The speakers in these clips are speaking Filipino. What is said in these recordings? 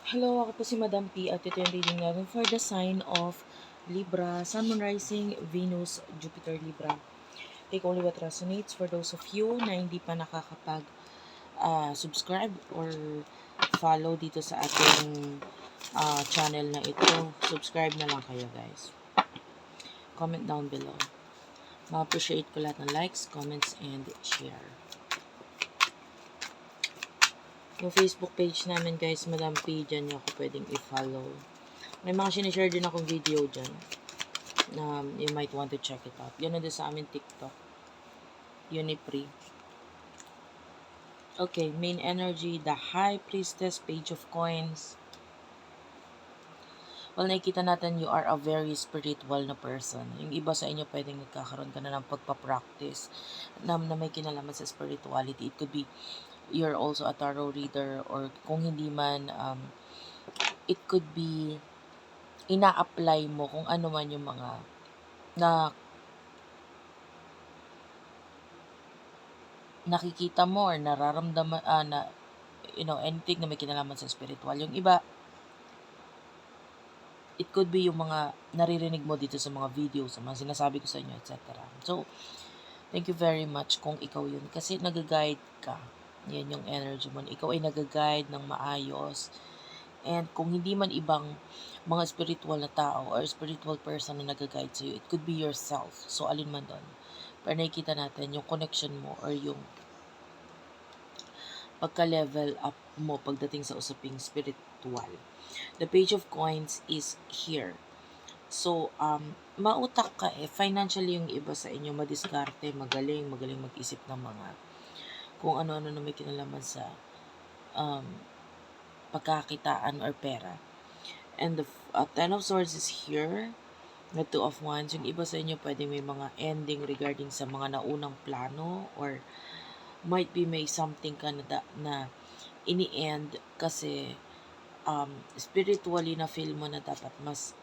Hello, ako po si Madam P at ito yung reading natin for the sign of Libra, Sun, Moon, Rising, Venus, Jupiter, Libra. Take only what resonates for those of you na hindi pa nakakapag-subscribe or follow dito sa ating channel na ito. Subscribe na lang kayo, guys. Comment down below. Ma-appreciate ko lahat ng likes, comments, and share. Yung Facebook page namin, guys, Madam P, dyan nyo ako pwedeng i-follow. May mga sinishare din akong video dyan. You might want to check it out. Yan na sa amin TikTok. Unipre. Okay, main energy, the High Priestess, Page of Coins. Well, nakikita natin you are a very spiritual na person. Yung iba sa inyo pwedeng nagkakaroon ka na ng pagpapractice na may kinalaman sa spirituality. It could be you're also a tarot reader or kung hindi man, it could be ina-apply mo kung ano man yung mga na nakikita mo or nararamdaman anything na may kinalaman sa spiritual. Yung iba, it could be yung mga naririnig mo dito sa mga videos, sa mga sinasabi ko sa inyo, etc. So, thank you very much kung ikaw yun. Kasi nag-guide ka. Yan yung energy mo. Ikaw ay nag-guide ng maayos. And kung hindi man ibang mga spiritual na tao or spiritual person na nag-guide sa'yo, it could be yourself. So, alin man doon. Pero nakikita natin yung connection mo or yung pagka-level up mo pagdating sa usaping spiritual. The Page of Coins is here. So, mautak ka financially yung iba sa inyo, madiskarte, magaling mag-isip ng mga kung ano-ano na may kinalaman sa pagkakitaan or pera. And the Ten of Swords is here. The Two of Wands, yung iba sa inyo pwede may mga ending regarding sa mga naunang plano or might be may something ka na ini-end kasi spiritually na feel mo na dapat mas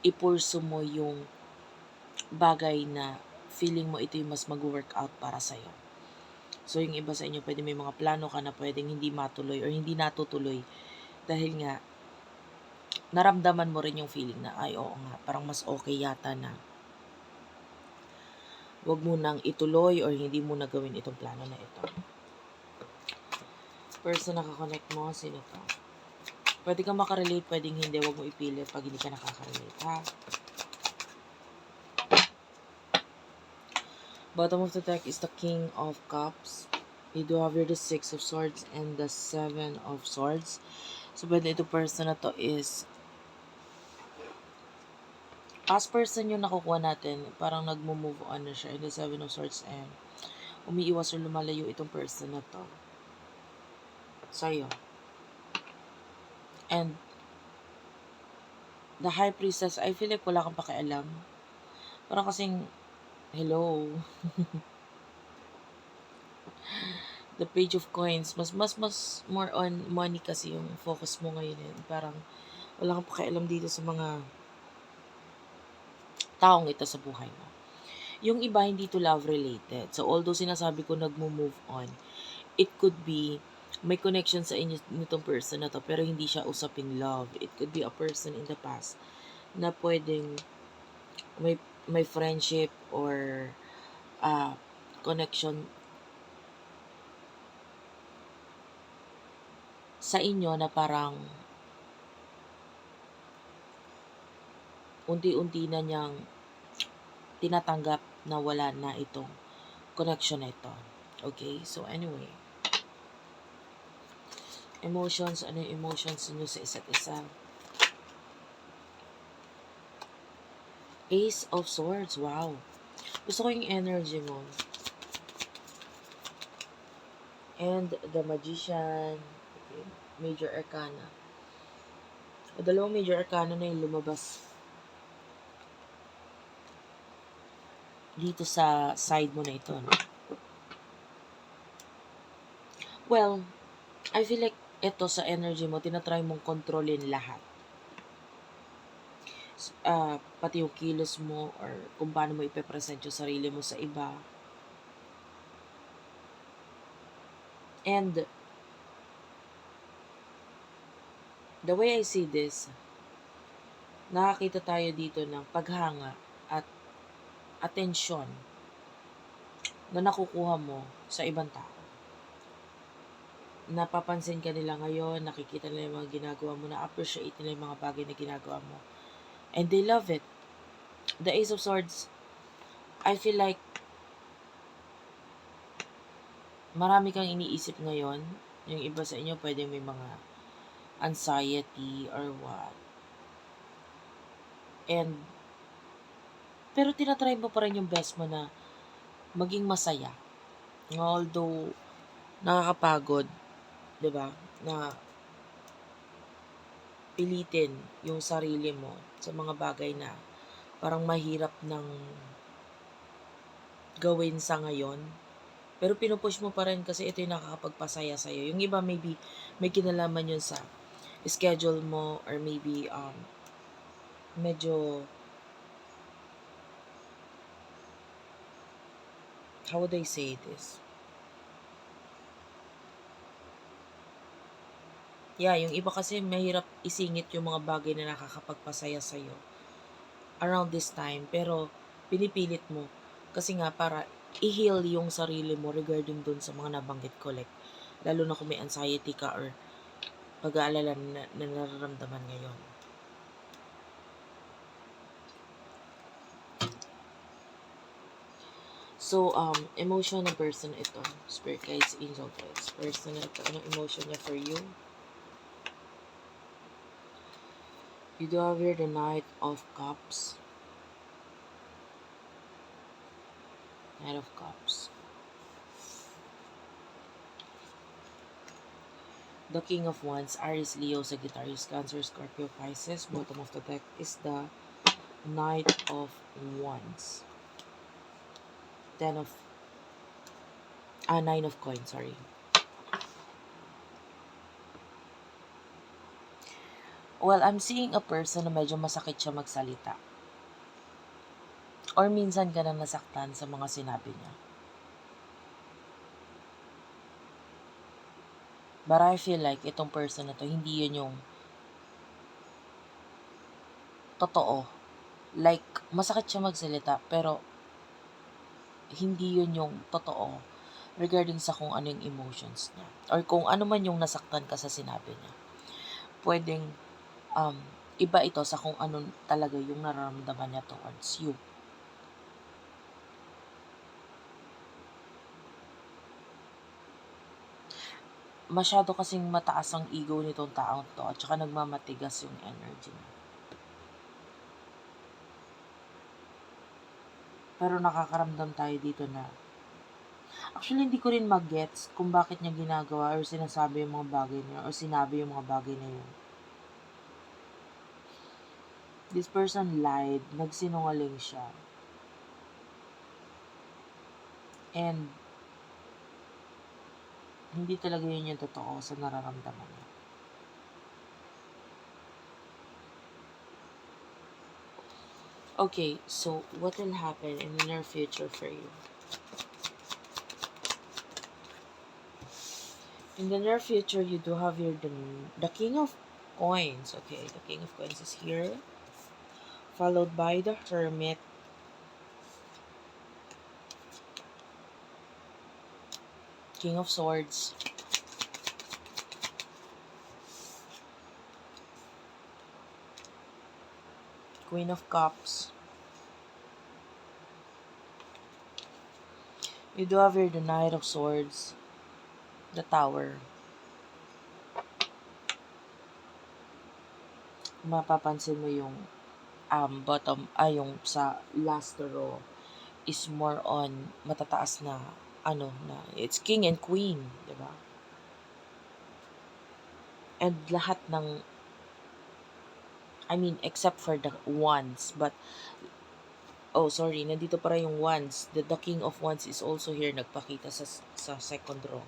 ipurso mo yung bagay na feeling mo ito yung mas mag-work out para sa'yo. So, yung iba sa inyo, pwede may mga plano ka na pwedeng hindi matuloy or hindi natutuloy dahil nga naramdaman mo rin yung feeling na ay oo nga, parang mas okay yata na wag mo nang ituloy or hindi mo na gawin itong plano na ito. Person na kakonect mo, sino to? Pwede kang makarelate, pwedeng hindi, wag mo ipilit pag hindi ka nakaka-relate, ha? Bottom of the deck is the King of Cups. You do have here the Six of Swords and the Seven of Swords. So, pwede ito person na to is past person yung nakukuha natin. Parang nagmo-move on na siya in the Seven of Swords and umiiwas or lumalayo itong person na to sa'yo. And the High Priestess, I feel like wala kang pakialam. Parang kasing, hello. The Page of Coins, mas more on money kasi yung focus mo ngayon. Parang wala kang pakialam dito sa mga taong ito sa buhay mo. Yung iba, hindi to love related. So, although sinasabi ko nagmo-move on, it could be may connection sa inyo nitong person na to, pero hindi siya usaping love. It could be a person in the past na pwedeng may friendship or connection sa inyo na parang unti-unti na niyang tinatanggap na wala na itong connection na ito. Okay? So, anyway. Emotions, ano yung emotions niyo sa isa't isa? Ace of Swords, wow. Gusto ko yung energy mo. And the Magician, okay, Major Arcana. O, dalawang Major Arcana na yung lumabas dito sa side mo na ito. No? Well, I feel like ito sa energy mo, tinatry mong kontrolin lahat. Pati yung kilos mo or kung paano mo ipepresent yung sarili mo sa iba. And The way I see this, nakakita tayo dito ng paghanga at atensyon na nakukuha mo sa ibang tao. Napapansin ka nila ngayon, nakikita nila yung mga ginagawa mo, na-appreciate nila yung mga bagay na ginagawa mo. And they love it. The Ace of Swords, I feel like marami kang iniisip ngayon. Yung iba sa inyo pwede may mga anxiety or what. And pero tinatry mo pa rin yung best mo na maging masaya. Although nakakapagod, 'di ba? Na pilitin yung sarili mo sa mga bagay na parang mahirap ng gawin sa ngayon. Pero pinupush mo pa rin kasi ito yung nakakapagpasaya sa'yo. Yung iba maybe may kinalaman yun sa schedule mo or maybe medyo, how would I say this? Yeah, yung iba kasi mahirap isingit yung mga bagay na nakakapagpasaya sa'yo around this time. Pero pinipilit mo kasi nga para i-heal yung sarili mo regarding dun sa mga nabanggit ko. Like, lalo na kung may anxiety ka or pag-aalala na nararamdaman ngayon. So, emotion na person ito. Spirit guides, angel guides. Person na ito. Anong emotion niya for you? You do have here the Knight of Cups. Knight of Cups. The King of Wands, Aries, Leo, Sagittarius, Cancer, Scorpio, Pisces. Bottom of the deck is the Knight of Wands. Nine of Coins, sorry. Well, I'm seeing a person na medyo masakit siya magsalita. Or minsan ka na nasaktan sa mga sinabi niya. But I feel like itong person na to, hindi yun yung totoo. Like, masakit siya magsalita, pero hindi yun yung totoo regarding sa kung ano yung emotions niya. Or kung ano man yung nasaktan ka sa sinabi niya. Pwedeng, iba ito sa kung ano talaga yung nararamdaman niya towards you. Masyado kasing mataas ang ego nitong taong to at saka nagmamatigas yung energy niya. Pero nakakaramdam tayo dito na actually hindi ko rin mag-gets kung bakit niya ginagawa or sinasabi yung mga bagay niya or sinabi yung mga bagay na yun. This person lied, nagsinungaling siya. And hindi talaga yun yung totoo sa nararamdaman niya. Okay, so what will happen in the near future for you? In the near future, you do have the King of Coins. Okay, the King of Coins is here. Followed by the Hermit. King of Swords. Queen of Cups. You do have here the Knight of Swords. The Tower. Mapapansin mo yung yung sa last row is more on matataas na na it's king and queen, 'di ba? And lahat ng except for the wands, but sorry, nandito pa rin yung wands. The King of Wands is also here, nagpakita sa second row.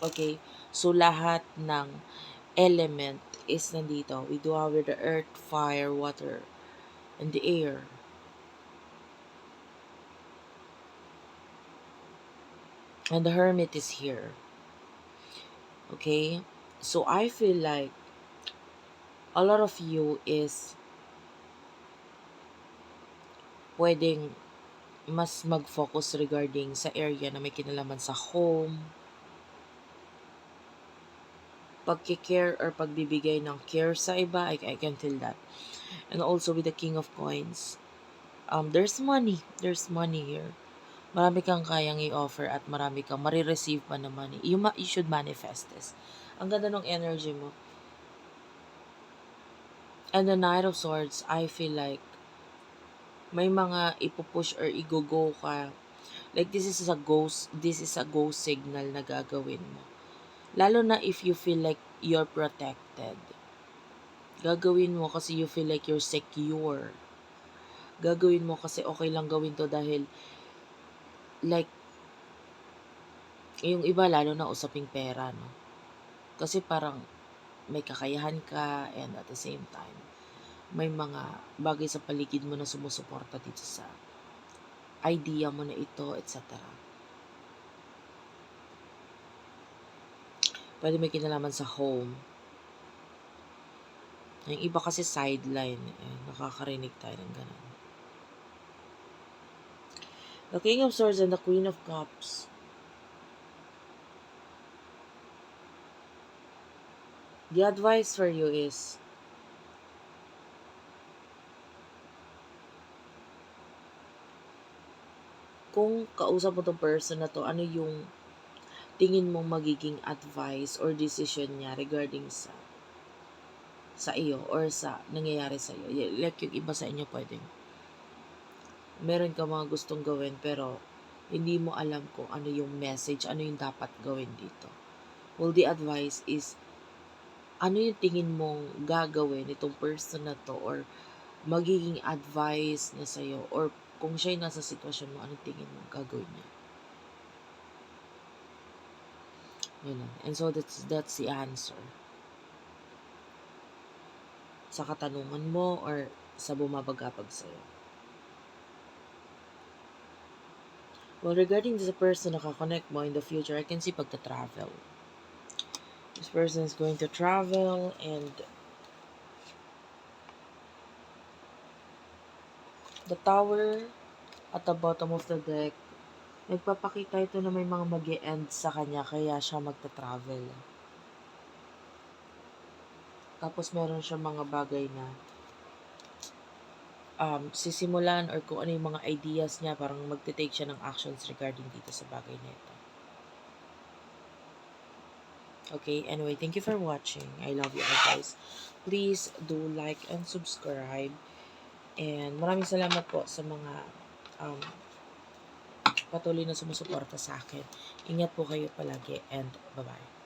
Okay, so lahat ng element is nandito. We do have the earth, fire, water, and the air. And the Hermit is here. Okay? So I feel like a lot of you is pwedeng mas mag-focus regarding sa area na may kinalaman sa home, pagkikare or pagbibigay ng care sa iba. I can feel that. And also with the King of Coins, there's money. There's money here. Marami kang kayang i-offer at marami kang marireceive pa na money. You should manifest this. Ang ganda ng energy mo. And the Knight of Swords, I feel like may mga ipupush or igogo ka. Like this is a go signal na gagawin mo. Lalo na if you feel like you're protected. Gagawin mo kasi you feel like you're secure. Gagawin mo kasi okay lang gawin to dahil like yung iba lalo na usaping pera, no? Kasi parang may kakayahan ka and at the same time may mga bagay sa paligid mo na sumusuporta dito sa idea mo na ito, etc. Pwede may kinalaman sa home. Yung iba kasi sideline, nakakarinig tayo ng ganun. The King of Swords and the Queen of Cups. The advice for you is kung kausap mo tong person na to, ano yung tingin mong magiging advice or decision niya regarding sa iyo or sa nangyayari sa iyo. Like yung iba sa inyo pwedeng meron ka mga gustong gawin pero hindi mo alam kung ano yung message, ano yung dapat gawin dito. Well, the advice is ano yung tingin mong gagawin itong person na to or magiging advice niya sa'yo or kung siya'y nasa sitwasyon mo, anong tingin mong gagawin niya. Yun. And so that's the answer. Sa katanungan mo or sa bumabagabag sa'yo. Well, regarding this person na kakonect mo in the future, I can see pagka-travel. This person is going to travel and the Tower at the bottom of the deck, nagpapakita ito na may mga mag-e-end sa kanya kaya siya magta-travel. Tapos meron siya mga bagay na sisimulan or kung ano yung mga ideas niya, parang magte-take siya ng actions regarding dito sa bagay na ito. Okay, anyway, thank you for watching. I love you all guys. Please do like and subscribe. And maraming salamat po sa mga patuloy na sumusuporta sa akin. Ingat po kayo palagi and bye-bye.